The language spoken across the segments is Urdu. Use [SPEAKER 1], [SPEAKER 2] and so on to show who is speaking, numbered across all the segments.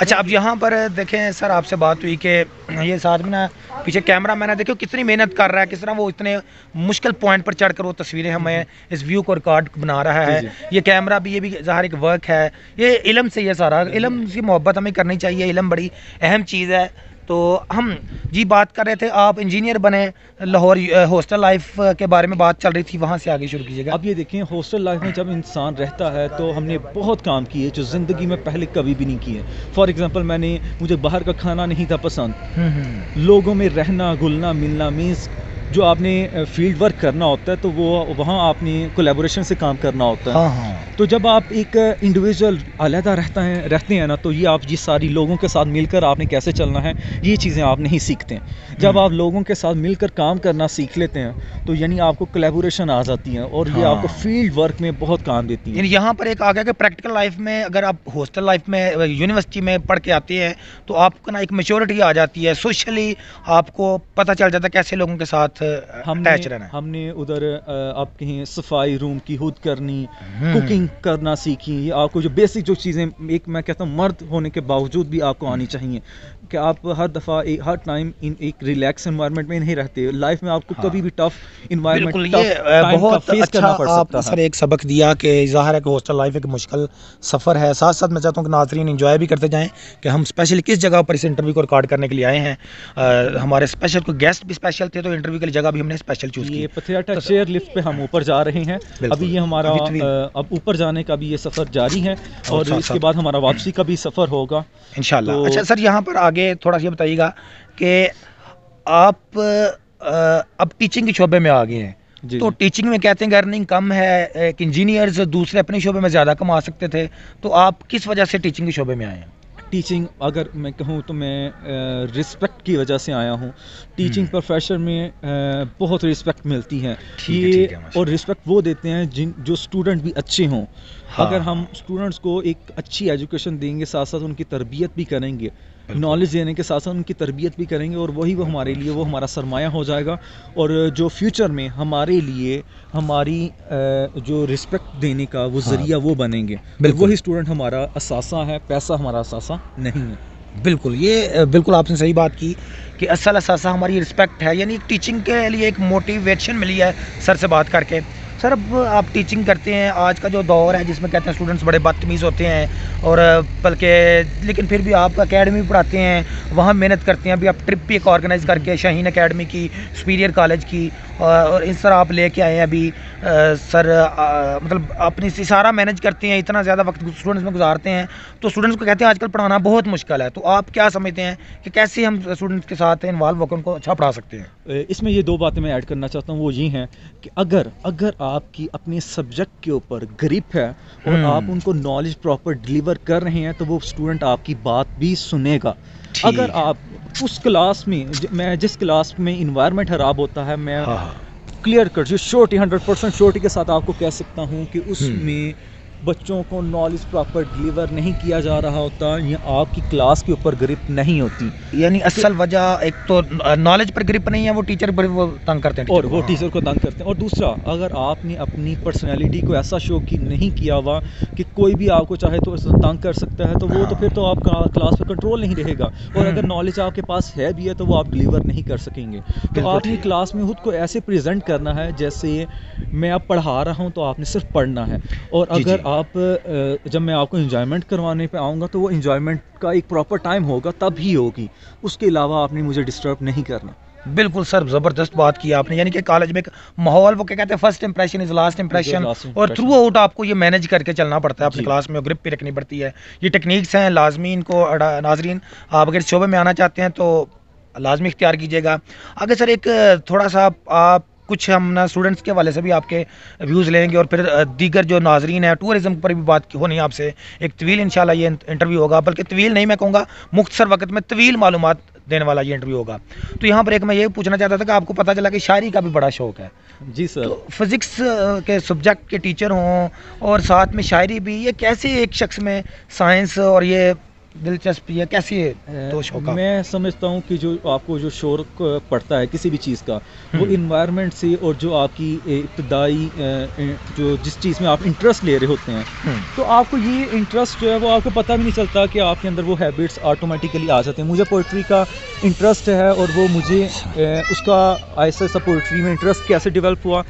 [SPEAKER 1] اچھا اب یہاں پر دیکھیں سر آپ سے بات ہوئی کہ یہ ساتھ میں نا پیچھے کیمرہ میں نے دیکھو کتنی محنت کر رہا ہے، کس طرح وہ اتنے مشکل پوائنٹ پر چڑھ کر وہ تصویریں ہمیں اس ویو کو ریکارڈ بنا رہا ہے. یہ کیمرہ بھی، یہ بھی ظاہر ایک ورک ہے، یہ علم سے، یہ سارا علم کی محبت ہمیں کرنی چاہیے. علم بڑی اہم چیز ہے. تو ہم جی بات کر رہے تھے آپ انجینئر بنے، لاہور ہاسٹل لائف کے بارے میں بات چل رہی تھی، وہاں سے آگے شروع کیجیے گا.
[SPEAKER 2] اب یہ دیکھیں ہاسٹل لائف میں جب انسان رہتا ہے تو ہم نے بہت کام کیے جو زندگی میں پہلے کبھی بھی نہیں کیے. فار ایگزامپل مجھے باہر کا کھانا نہیں تھا پسند، لوگوں میں رہنا گلنا ملنا مینس جو آپ نے فیلڈ ورک کرنا ہوتا ہے تو وہ وہاں آپ نے کولیبوریشن سے کام کرنا ہوتا ہے. تو جب آپ ایک انڈیویجول علیحدہ رہتے ہیں نا تو یہ ساری لوگوں کے ساتھ مل کر آپ نے کیسے چلنا ہے یہ چیزیں آپ نہیں سیکھتے ہیں. جب آپ لوگوں کے ساتھ مل کر کام کرنا سیکھ لیتے ہیں تو یعنی آپ کو کولیبوریشن آ جاتی ہے اور یہ آپ کو فیلڈ ورک میں بہت کام دیتی ہے.
[SPEAKER 1] یعنی یہاں پر ایک آ گیا کہ پریکٹیکل لائف میں اگر آپ ہاسٹل لائف میں یونیورسٹی میں پڑھ کے آتے ہیں تو آپ کو نا ایک میچورٹی آ جاتی ہے، سوشلی آپ کو پتہ چل جاتا ہے کیسے لوگوں کے ساتھ اٹیچ رہنا ہے.
[SPEAKER 2] ہم نے ادھر آپ کہیں صفائی روم کی خود کرنی، کوکنگ کرنا سیکھی. آپ کو جو بیسک جو چیزیں ایک میں کہتا ہوں مرد ہونے کے باوجود بھی آپ کو آنی چاہیے کہ آپ ہر دفعہ ہر ٹائم ایک ریلیکس انوائرمنٹ میں نہیں رہتے. لائف میں آپ کو کبھی بھی ٹف انوائرمنٹ
[SPEAKER 1] بہت اچھا آپ نے سر ایک سبق دیا کہ ظاہر ہے کہ ہاسٹل لائف ایک مشکل سفر ہے. ساتھ ساتھ میں چاہتا ہوں کہ ناظرین انجوائے بھی کرتے جائیں کہ ہم اسپیشلی کس جگہ پر اس انٹرویو کو ریکارڈ کرنے کے لیے آئے ہیں. ہمارے اسپیشل کوئی گیسٹ بھی اسپیشل تھے تو انٹرویو کے لیے جگہ بھی ہم نے اسپیشل چوز کی.
[SPEAKER 2] پتھریاٹا چیئر لفٹ پہ ہم اوپر جا رہے ہیں. ابھی یہ ہمارا اب اوپر جانے کا بھی یہ سفر جاری ہے اور اس کے بعد ہمارا واپسی کا بھی سفر ہوگا انشاءاللہ.
[SPEAKER 1] اچھا سر یہاں پر آگے تھوڑا سا یہ بتائیے گا کہ آپ اب ٹیچنگ کے شعبے میں آ گئے ہیں تو ٹیچنگ میں کہتے ہیں کہ ارننگ کم ہے، ایک انجینئرز دوسرے اپنے شعبے میں زیادہ کما سکتے تھے، تو آپ کس وجہ سے ٹیچنگ کے شعبے میں آئے ہیں؟
[SPEAKER 2] ٹیچنگ اگر میں کہوں تو میں رسپیکٹ کی وجہ سے آیا ہوں. ٹیچنگ پروفیشن میں بہت رسپیکٹ ملتی ہے اور رسپیکٹ وہ دیتے ہیں جو اسٹوڈنٹ بھی اچھے ہوں. اگر ہم اسٹوڈنٹس کو ایک اچھی ایجوکیشن دیں گے، ساتھ ساتھ ان کی تربیت بھی کریں گے، نالج دینے کے ساتھ ساتھ ان کی تربیت بھی کریں گے اور وہ ہمارے لیے وہ ہمارا سرمایہ ہو جائے گا اور جو فیوچر میں ہمارے لیے ہماری جو رسپیکٹ دینے کا وہ ذریعہ وہ بنیں گے. وہی اسٹوڈنٹ ہمارا اثاثہ ہے، پیسہ ہمارا اثاثہ نہیں ہے.
[SPEAKER 1] بالکل، یہ بالکل آپ نے صحیح بات کی کہ اصل اثاثہ ہماری رسپیکٹ ہے. یعنی ٹیچنگ کے لیے ایک موٹیویشن ملی ہے سر سے بات کر کے. سر اب آپ ٹیچنگ کرتے ہیں، آج کا جو دور ہے جس میں کہتے ہیں اسٹوڈنٹس بڑے بدتمیز ہوتے ہیں اور بلکہ لیکن پھر بھی آپ اکیڈمی پڑھاتے ہیں، وہاں محنت کرتے ہیں. ابھی آپ ٹرپ بھی ایک آرگنائز کر کے شاہین اکیڈمی کی، سپیریئر کالج کی، اور اس طرح آپ لے کے آئے ہیں ابھی. سر مطلب اپنی سارا مینج کرتے ہیں، اتنا زیادہ وقت اسٹوڈنٹس میں گزارتے ہیں تو اسٹوڈنٹس کو کہتے ہیں آج کل پڑھانا بہت مشکل ہے. تو آپ کیا سمجھتے ہیں کہ کیسے ہم اسٹوڈنٹس کے ساتھ انوالو ہو کر ان کو اچھا پڑھا سکتے ہیں؟
[SPEAKER 2] اس میں یہ دو باتیں میں ایڈ کرنا چاہتا ہوں. وہ یہ ہیں کہ اگر آپ کی اپنے سبجیکٹ کے اوپر گرپ ہے اور آپ ان کو نالج پراپر ڈلیور کر رہے ہیں تو وہ اسٹوڈنٹ آپ کی بات بھی سنے گا. اگر آپ اس کلاس میں جس کلاس میں انوائرمنٹ خراب ہوتا ہے، میں کلیئر کر جو شورٹی 100% شورٹی کے ساتھ آپ کو کہہ سکتا ہوں کہ اس میں بچوں کو نالج پراپر ڈلیور نہیں کیا جا رہا ہوتا یا آپ کی کلاس کے اوپر گرپ نہیں ہوتی.
[SPEAKER 1] یعنی اصل وجہ ایک تو نالج پر گرپ نہیں ہے، وہ ٹیچر پر وہ تنگ کرتے ہیں
[SPEAKER 2] اور وہ ٹیچر کو تنگ کرتے ہیں. اور دوسرا، اگر آپ نے اپنی پرسنالٹی کو ایسا شو کی نہیں کیا ہوا کہ کوئی بھی آپ کو چاہے تو تنگ کر سکتا ہے تو وہ تو پھر تو آپ کا کلاس پہ کنٹرول نہیں رہے گا. اور اگر نالج آپ کے پاس ہے بھی ہے تو وہ آپ ڈلیور نہیں کر سکیں گے. تو آپ نے کلاس میں خود کو ایسے پریزنٹ کرنا ہے جیسے میں آپ پڑھا رہا ہوں تو آپ نے صرف پڑھنا ہے. اور اگر آپ جب میں آپ کو انجوائمنٹ کروانے پہ آؤں گا تو وہ انجوائمنٹ کا ایک پراپر ٹائم ہوگا تب ہی ہوگی، اس کے علاوہ آپ نے مجھے ڈسٹرب نہیں کرنا.
[SPEAKER 1] بالکل سر، زبردست بات کی آپ نے. یعنی کہ کالج میں ایک ماحول، وہ کیا کہتے ہیں first impression is last impression, اور تھرو آؤٹ آپ کو یہ مینیج کر کے چلنا پڑتا ہے اپنی کلاس میں، اور گرپ بھی رکھنی پڑتی ہے. یہ ٹیکنیکس ہیں لازمی ان کو ناظرین آپ اگر شعبے میں آنا چاہتے ہیں تو لازمی اختیار کیجیے گا. اگر سر ایک تھوڑا سا آپ کچھ ہم نا اسٹوڈنٹس کے حوالے سے بھی آپ کے ویوز لیں گے اور پھر دیگر جو ناظرین ہیں ٹورزم پر بھی بات ہونی ہے آپ سے. ایک طویل انشاءاللہ یہ انٹرویو ہوگا، بلکہ طویل نہیں میں کہوں گا مختصر وقت میں طویل معلومات دینے والا یہ انٹرویو ہوگا. تو یہاں پر ایک میں یہ پوچھنا چاہتا تھا کہ آپ کو پتہ چلا کہ شاعری کا بھی بڑا شوق ہے.
[SPEAKER 2] جی سر.
[SPEAKER 1] فزکس کے سبجیکٹ کے ٹیچر ہوں اور ساتھ میں شاعری بھی، یہ کیسے ایک شخص میں سائنس اور یہ دلچسپی ہے کیسی ہے تو شوق آپ؟
[SPEAKER 2] میں سمجھتا ہوں کہ جو آپ کو جو شوق پڑتا ہے کسی بھی چیز کا وہ انوائرمنٹ سے اور جو آپ کی ابتدائی جو جس چیز میں آپ انٹرسٹ لے رہے ہوتے ہیں تو آپ کو یہ انٹرسٹ جو ہے وہ آپ کو پتہ بھی نہیں چلتا کہ آپ کے اندر وہ ہیبٹس آٹومیٹیکلی آ جاتے ہیں. مجھے پوئٹری کا انٹرسٹ ہے اور وہ مجھے اس کا ایسا ایسا پوئٹری میں انٹرسٹ کیسے ڈیولپ ہوا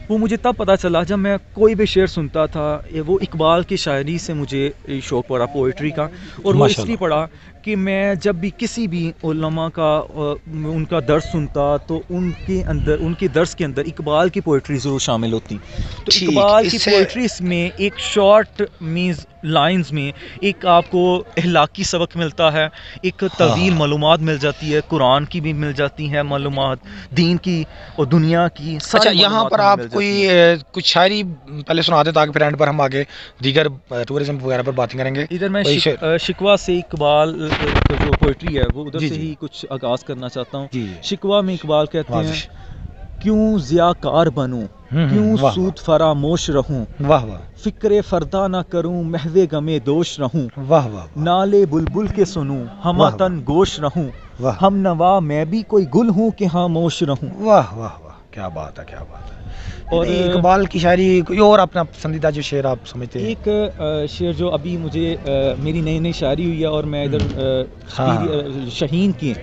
[SPEAKER 2] وہ مجھے تب پتہ چلا جب میں کوئی بھی شعر سنتا تھا. وہ اقبال کی شاعری سے مجھے شوق پڑا پوئٹری کا, اور وہ اس لیے پڑا کہ میں جب بھی کسی بھی علماء کا ان کا درس سنتا تو ان کے درس کے اندر اقبال کی پوئٹری ضرور شامل ہوتی. تو اقبال کی پوئٹریز میں ایک شارٹ مینز لائنز میں ایک آپ کو اخلاقی سبق ملتا ہے, ایک طویل معلومات مل جاتی ہے, قرآن کی بھی مل جاتی ہیں معلومات, دین کی اور دنیا کی.
[SPEAKER 1] اچھا یہاں پر آپ کوئی کچھ شاعری پہلے سنا دیں تاکہ پھر اینڈ پر ہم آگے دیگر ٹورزم وغیرہ پر باتیں کریں گے.
[SPEAKER 2] ادھر میں شکوہ سے اقبال جو پوئٹری ہے وہ ادھر سے ہی کچھ آغاز کرنا چاہتا ہوں. شکوہ میں اقبال کہتے ہیں کیوں ضیاءکار بنوں, کیوں سود فراموش رہوں,
[SPEAKER 1] واہ واہ,
[SPEAKER 2] فکر فردا نہ کروں محو غم دوش رہوں,
[SPEAKER 1] واہ واہ,
[SPEAKER 2] نالے بلبل کے سنوں ہم تن گوش رہوں, ہم نوا میں بھی کوئی گل ہوں کہ خاموش رہوں.
[SPEAKER 1] واہ واہ واہ, کیا بات ہے, کیا بات ہے. اور اقبال کی شاعری کوئی اور اپنا پسندیدہ جو شعر آپ سمجھتے ہیں؟
[SPEAKER 2] ایک شعر جو ابھی مجھے میری نئی نئی شاعری ہوئی ہے اور میں ادھر شہین کی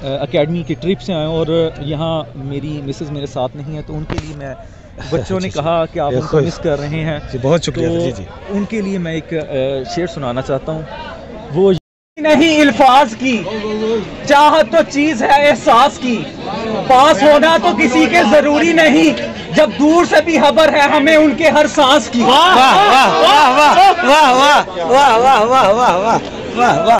[SPEAKER 2] اکیڈمی کی ٹرپ سے آیا ہوں اور یہاں میری مسز میرے ساتھ نہیں ہے تو ان کے لیے میں بچوں نے کہا کہ آپ ان کو مس کر رہے ہیں,
[SPEAKER 1] بہت شکریہ. جی جی,
[SPEAKER 2] ان کے لیے میں ایک شعر سنانا چاہتا ہوں. وہ نہیں الفاظ کی چاہت تو چیز ہے احساس کی, پاس ہونا تو کسی کے ضروری نہیں, جب دور سے بھی خبر ہے ہمیں ان کے ہر سانس کی. واہ واہ واہ واہ واہ واہ واہ واہ واہ واہ واہ واہ واہ.